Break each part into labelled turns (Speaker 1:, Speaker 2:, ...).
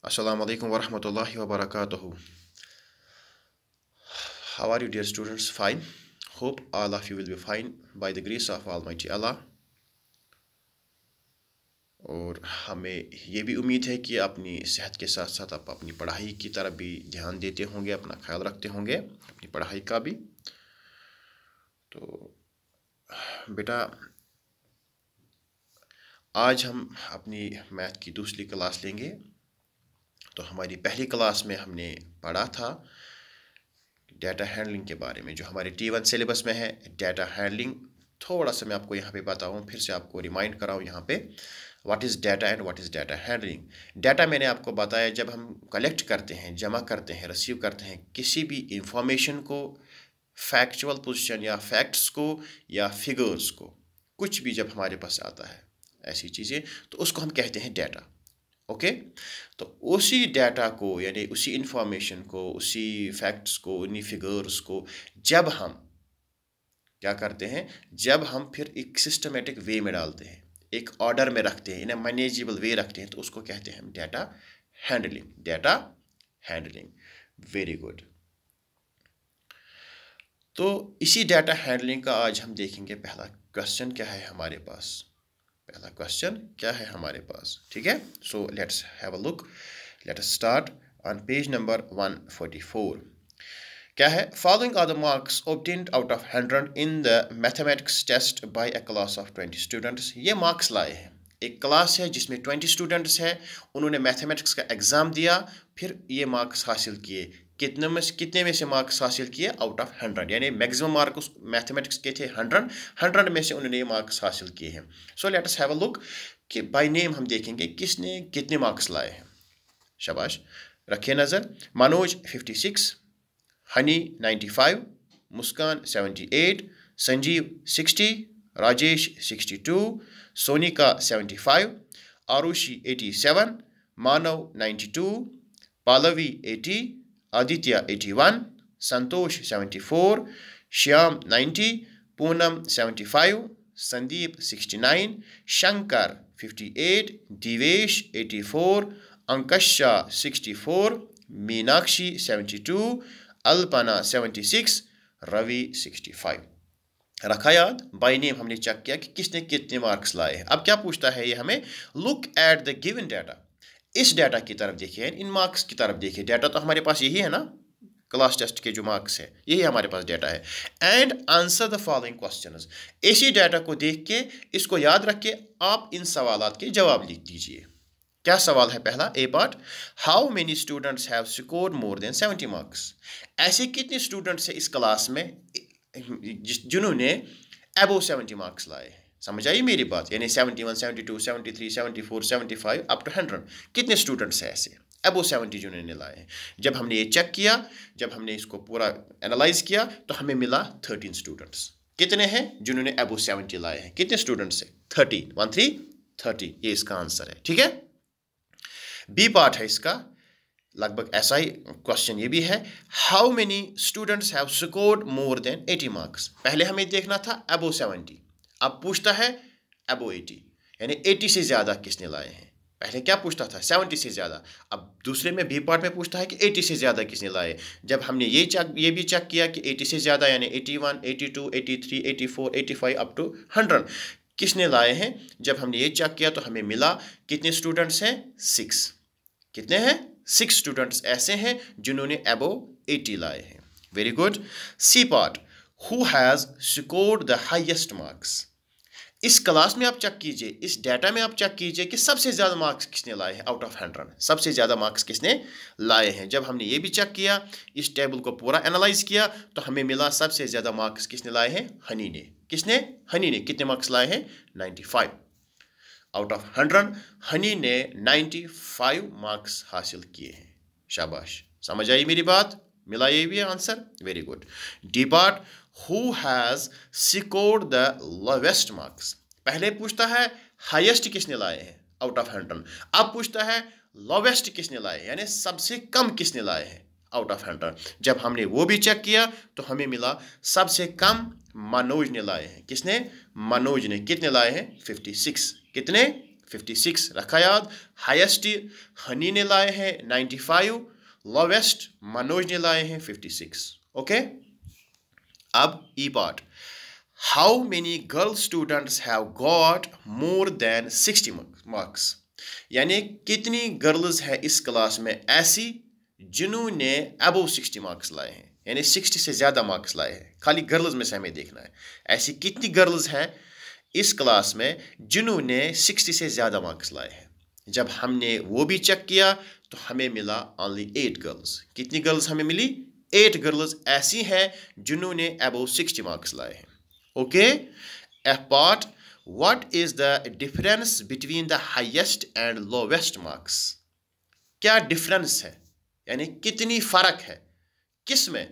Speaker 1: Assalamu alaikum wa rahmatullahi wa barakatuhu. How are you, dear students? Fine. Hope all of you will be fine by the grace of Almighty Allah. और हमें ये भी उम्मीद है कि अपनी सेहत के साथ साथ आप अपनी पढ़ाई की तरफ भी ध्यान देते होंगे, अपना ख्याल रखते होंगे, अपनी पढ़ाई का भी। तो बेटा, आज हम अपनी मैथ की दूसरी क्लास लेंगे। तो हमारी पहली क्लास में हमने पढ़ा था डाटा हैंडलिंग के बारे में, जो हमारे T1 सिलेबस में है। डाटा हैंडलिंग थोड़ा सा मैं आपको यहाँ पे बताऊँ, फिर से आपको रिमाइंड कराऊँ यहाँ पे, what is data and what is data handling. Data मैंने आपको बताया, जब हम कलेक्ट करते हैं, जमा करते हैं, रिसीव करते हैं किसी भी इंफॉर्मेशन को, फैक्चुअल पोजीशन या फैक्ट्स को या फिगर्स को, कुछ भी जब हमारे पास आता है ऐसी चीज़ें, तो उसको हम कहते हैं डाटा। ओके तो उसी डाटा को, यानी उसी इंफॉर्मेशन को, उसी फैक्ट्स को, उन्हीं फिगर्स को जब हम क्या करते हैं, जब हम फिर एक सिस्टमेटिक वे में डालते हैं, एक ऑर्डर में रखते हैं, इन मैनेजेबल वे रखते हैं, तो उसको कहते हैं हम data handling. Data handling, very good. तो इसी डाटा हैंडलिंग का आज हम देखेंगे। पहला क्वेश्चन क्या है हमारे पास, पहला क्वेश्चन क्या है हमारे पास, ठीक है। So let's have a look, let us start on page number 144। क्या है, following are the marks obtained out of 100 in the mathematics test by a class of 20 students. ये मार्क्स लाए हैं, एक क्लास है जिसमें 20 स्टूडेंट्स हैं, उन्होंने मैथमेटिक्स का एग्ज़ाम दिया, फिर ये मार्क्स हासिल किए। कितने में से मार्क्स हासिल किए, आउट ऑफ 100, यानी मैक्सिमम मार्क्स मैथमेटिक्स के थे 100 में से उन्होंने ये मार्क्स हासिल किए हैं। So let us have a look कि बाय नेम हम देखेंगे किसने कितने मार्क्स लाए हैं। शाबाश, रखिए नज़र। मनोज 56, हनी 95, मुस्कान 78, संजीव 60, राजेश 62, सोनिका 75, आरुषि 87, मानव 92, पालवी 80, आदित्य 81, संतोष 74, श्याम 90, पूनम 75, संदीप 69, शंकर 58, दिवेश 84, अंकशा 64, मीनाक्षी 72, अल्पना 76, रवि 65। रखा याद, बाय नेम हमने चेक किया कि किसने कितने मार्क्स लाए हैं। अब क्या पूछता है ये हमें, look at the given data. इस डाटा की तरफ देखिए, इन मार्क्स की तरफ देखिए। डाटा तो हमारे पास यही है ना, क्लास टेस्ट के जो मार्क्स है, यही हमारे पास डाटा है। And answer the following questions. इसी डाटा को देख के इसको याद रख के आप इन सवालात के जवाब लिख दीजिए। क्या सवाल है पहला, A part, how many students have scored more than 70 marks. ऐसे कितने स्टूडेंट्स हैं इस क्लास में जिन्होंने अबव 70 मार्क्स लाए हैं। समझ आई मेरी बात, यानी 71, 72, 73, 74, 75 अप टू 100, कितने स्टूडेंट्स हैं ऐसे अबव 70 जिन्होंने लाए हैं। जब हमने ये चेक किया, जब हमने इसको पूरा एनालाइज किया, तो हमें मिला 13 स्टूडेंट्स। कितने हैं जिन्होंने अबव 70 लाए हैं, कितने स्टूडेंट्स हैं, 13, 13, 30, ये इसका आंसर है, ठीक है। बी पार्ट है इसका, लगभग ऐसा ही क्वेश्चन ये भी है, how many students have scored more then 80 marks. पहले हमें देखना था अबव 70, अब पूछता है अबव 80, यानी 80 से ज़्यादा किसने लाए हैं। पहले क्या पूछता था, 70 से ज़्यादा, अब दूसरे में बी पार्ट में पूछता है कि 80 से ज़्यादा किसने लाए। जब हमने ये भी चेक किया कि 80 से ज़्यादा यानी 81, 82, 83, 84, 85 अप टू 100 किसने लाए हैं। जब हमने ये चेक किया तो हमें मिला कितने स्टूडेंट्स हैं, 6। कितने हैं, 6 स्टूडेंट्स ऐसे हैं जिन्होंने अबव 80 लाए हैं। Very good. C part, who has scored the highest marks. इस क्लास में आप चेक कीजिए, इस डाटा में आप चेक कीजिए कि सबसे ज़्यादा मार्क्स किसने लाए हैं आउट ऑफ 100, सबसे ज़्यादा मार्क्स किसने लाए हैं। जब हमने ये भी चेक किया, इस टेबल को पूरा एनालाइज किया, तो हमें मिला सबसे ज़्यादा मार्क्स किसने लाए हैं, हनी ने। किसने, हनी ने। कितने मार्क्स लाए हैं, 95 आउट ऑफ 100। हनी ने 95 मार्क्स हासिल किए हैं। शाबाश, समझ आई मेरी बात, मिला ये भी answer, very good. D part, who has scored the lowest marks. पहले पूछता है हाईएस्ट किसने लाए हैं आउट ऑफ 100, अब पूछता है लोवेस्ट किसने लाए हैं, यानी सबसे कम किसने लाए हैं आउट ऑफ 100। जब हमने वो भी चेक किया तो हमें मिला सबसे कम मनोज ने लाए हैं। किसने, मनोज ने। कितने लाए हैं, 56। कितने, 56 रखा याद। हाईएस्ट हनी ने लाए हैं 95, लोवेस्ट मनोज ने लाए हैं 56। ओके, अब E part, how many girl students have got more than 60 marks, यानी कितनी गर्ल्स है इस क्लास में ऐसी जिन्होंने अबव 60 मार्क्स लाए हैं, यानी 60 से ज़्यादा मार्क्स लाए हैं। खाली गर्ल्स में से हमें देखना है ऐसी कितनी गर्ल्स हैं इस क्लास में जिन्होंने 60 से ज़्यादा मार्क्स लाए हैं। जब हमने वो भी चेक किया तो हमें मिला ओनली 8 गर्ल्स। कितनी गर्ल्स हमें मिली? 8 गर्ल्स ऐसी हैं जिन्होंने अबव 60 मार्क्स लाए हैं। Okay, F part, what is the difference between the highest and lowest marks, क्या डिफरेंस है, यानी कितनी फर्क है किस में,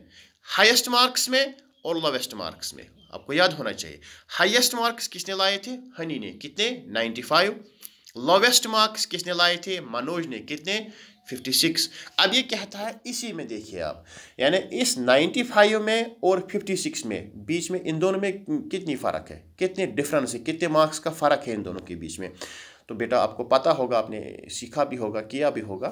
Speaker 1: हाईएस्ट मार्क्स में और लोवेस्ट मार्क्स में। आपको याद होना चाहिए हाईएस्ट मार्क्स किसने लाए थे? हनी ने। कितने? 95। लोवेस्ट मार्क्स किसने लाए थे? मनोज ने। कितने? 56। अब ये कहता है इसी में देखिए आप, यानी इस 95 में और 56 में बीच में इन दोनों में कितनी फ़र्क है, कितने डिफरेंस है, कितने मार्क्स का फ़र्क है इन दोनों के बीच में। तो बेटा आपको पता होगा, आपने सीखा भी होगा, किया भी होगा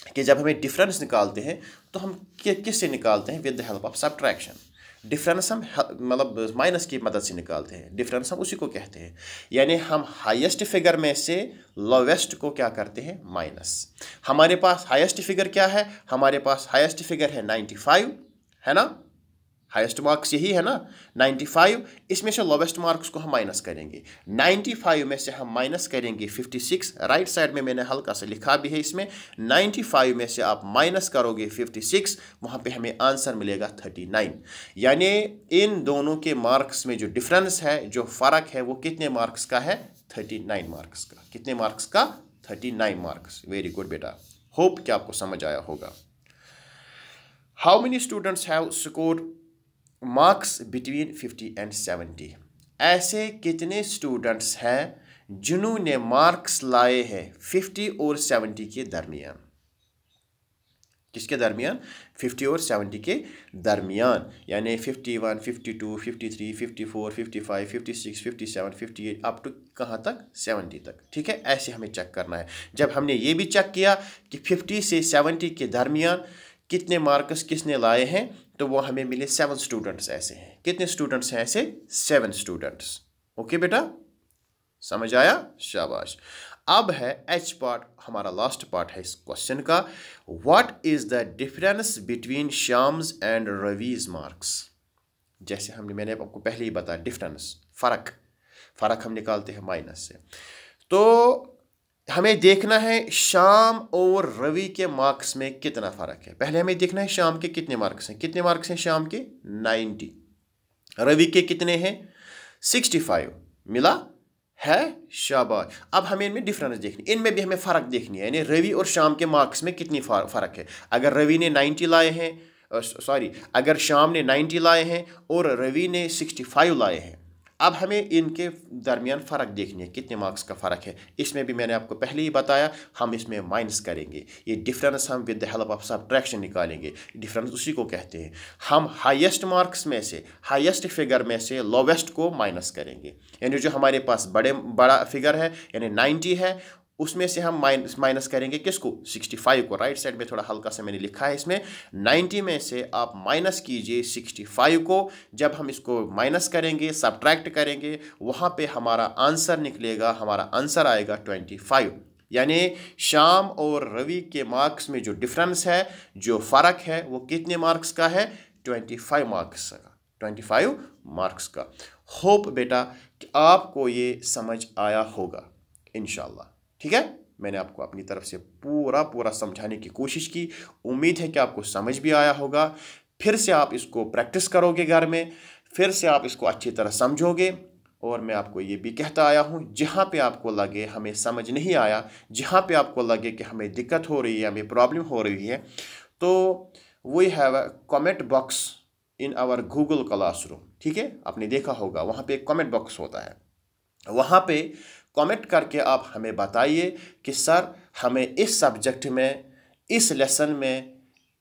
Speaker 1: कि जब हमें डिफरेंस निकालते हैं तो हम किससे निकालते हैं? With the help of subtraction. Difference हम मतलब माइनस की मदद से निकालते हैं। डिफरेंस हम उसी को कहते हैं, यानी हम हाईएस्ट फिगर में से लोवेस्ट को क्या करते हैं? माइनस। हमारे पास हाईएस्ट फिगर क्या है? हमारे पास हाईएस्ट फिगर है 95, है ना? हाईएस्ट मार्क्स यही है ना 95। इसमें से लोवेस्ट मार्क्स को हम माइनस करेंगे। 95 में से हम माइनस करेंगे 56। राइट साइड में मैंने हल्का सा लिखा भी है इसमें। 95 में से आप माइनस करोगे 56, वहाँ पे हमें आंसर मिलेगा 39। यानी इन दोनों के मार्क्स में जो डिफरेंस है, जो फ़र्क है, वो कितने मार्क्स का है? 39 मार्क्स का। कितने मार्क्स का? 39 मार्क्स। वेरी गुड बेटा, होप कि आपको समझ आया होगा। How many students have scored marks between 50 and 70, ऐसे कितने स्टूडेंट्स हैं जिन्होंने मार्क्स लाए हैं 50 और 70 के दरमियान। किसके दरमियान? 50 और 70 के दरमियान, यानी 51, 52, 53, 54, 55, 56, 57, 58 अप टू कहाँ तक? 70 तक। ठीक है, ऐसे हमें चेक करना है। जब हमने ये भी चेक किया कि 50 से 70 के दरमियान कितने मार्क्स किसने लाए हैं, तो वो हमें मिले 7 स्टूडेंट्स ऐसे हैं। कितने स्टूडेंट्स हैं ऐसे? 7 स्टूडेंट्स। ओके बेटा, समझ आया? शाबाश। अब है एच पार्ट, हमारा लास्ट पार्ट है इस क्वेश्चन का। What is the difference between Sham's and Ravi's marks. जैसे मैंने आपको पहले ही बताया, डिफरेंस, फर्क हम निकालते हैं माइनस से। तो हमें देखना है शाम और रवि के मार्क्स में कितना फ़र्क है। पहले हमें देखना है शाम के कितने मार्क्स हैं। कितने मार्क्स हैं शाम के? 90। रवि के कितने हैं? 65। मिला है? शाबाश। अब हमें इनमें डिफरेंस देखनी, इनमें भी हमें फ़र्क देखनी है, यानी रवि और शाम के मार्क्स में कितनी फ़र्क है। अगर रवि ने 90 लाए हैं, अगर शाम ने 90 लाए हैं और रवि ने 65 लाए हैं, अब हमें इनके दरमियान फ़र्क देखनी है, कितने मार्क्स का फ़र्क है। इसमें भी मैंने आपको पहले ही बताया, हम इसमें माइनस करेंगे। ये डिफरेंस हम with the help of subtraction निकालेंगे। डिफरेंस उसी को कहते हैं। हम हाईएस्ट मार्क्स में से, हाईएस्ट फिगर में से लोवेस्ट को माइनस करेंगे, यानी जो हमारे पास बड़ा फिगर है यानी 90 है, उसमें से हम माइनस करेंगे किसको? 65 को। राइट साइड में थोड़ा हल्का सा मैंने लिखा है इसमें। 90 में से आप माइनस कीजिए 65 को। जब हम इसको माइनस करेंगे, सब्ट्रैक्ट करेंगे, वहाँ पे हमारा आंसर निकलेगा, हमारा आंसर आएगा 25। यानी शाम और रवि के मार्क्स में जो डिफरेंस है, जो फ़र्क है, वो कितने मार्क्स का है? 25 मार्क्स का। 25 मार्क्स का। होप बेटा कि आपको ये समझ आया होगा इंशाल्लाह। ठीक है, मैंने आपको अपनी तरफ से पूरा समझाने की कोशिश की। उम्मीद है कि आपको समझ भी आया होगा। फिर से आप इसको प्रैक्टिस करोगे घर में, फिर से आप इसको अच्छी तरह समझोगे। और मैं आपको ये भी कहता आया हूँ, जहाँ पे आपको लगे हमें समझ नहीं आया, जहाँ पे आपको लगे कि हमें दिक्कत हो रही है, हमें प्रॉब्लम हो रही है, तो we have a comment box in our Google classroom. ठीक है, आपने देखा होगा वहाँ पे एक कमेंट बॉक्स होता है। वहाँ पे कमेंट करके आप हमें बताइए कि सर हमें इस सब्जेक्ट में, इस लेसन में,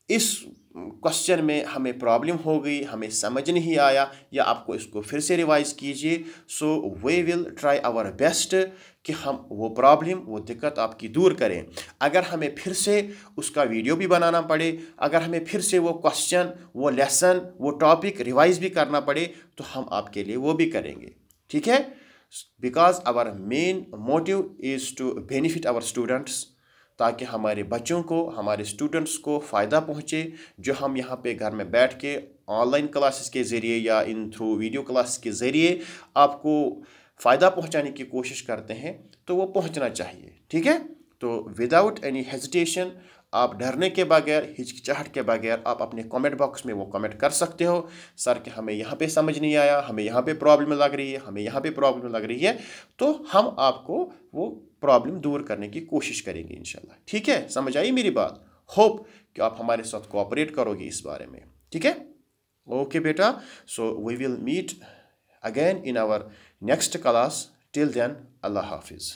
Speaker 1: इस क्वेश्चन में हमें प्रॉब्लम हो गई, हमें समझ नहीं आया, या आपको इसको फिर से रिवाइज कीजिए। So we will try our best कि हम वो प्रॉब्लम, वो दिक्कत आपकी दूर करें। अगर हमें फिर से उसका वीडियो भी बनाना पड़े, अगर हमें फिर से वो क्वेश्चन, वो लेसन, वो टॉपिक रिवाइज भी करना पड़े, तो हम आपके लिए वो भी करेंगे, ठीक है। Because our main motive is to benefit our students, ताकि हमारे बच्चों को, हमारे स्टूडेंट्स को फ़ायदा पहुँचे, जो हम यहाँ पे घर में बैठ के ऑनलाइन क्लासेस के ज़रिए या इन थ्रू वीडियो क्लास के ज़रिए आपको फ़ायदा पहुँचाने की कोशिश करते हैं, तो वो पहुँचना चाहिए, ठीक है। तो विदाउट एनी हेजिटेशन, आप डरने के बगैर, हिचकिचाहट के बगैर, आप अपने कमेंट बॉक्स में वो कमेंट कर सकते हो, सर कि हमें यहाँ पे समझ नहीं आया, हमें यहाँ पे प्रॉब्लम लग रही है, हमें यहाँ पे प्रॉब्लम लग रही है, तो हम आपको वो प्रॉब्लम दूर करने की कोशिश करेंगे इंशाल्लाह, ठीक है। समझ आई मेरी बात? होप कि आप हमारे साथ कोऑपरेट करोगे इस बारे में, ठीक है। ओके बेटा, so we will meet again in our next class. Till then, अल्लाह हाफिज़।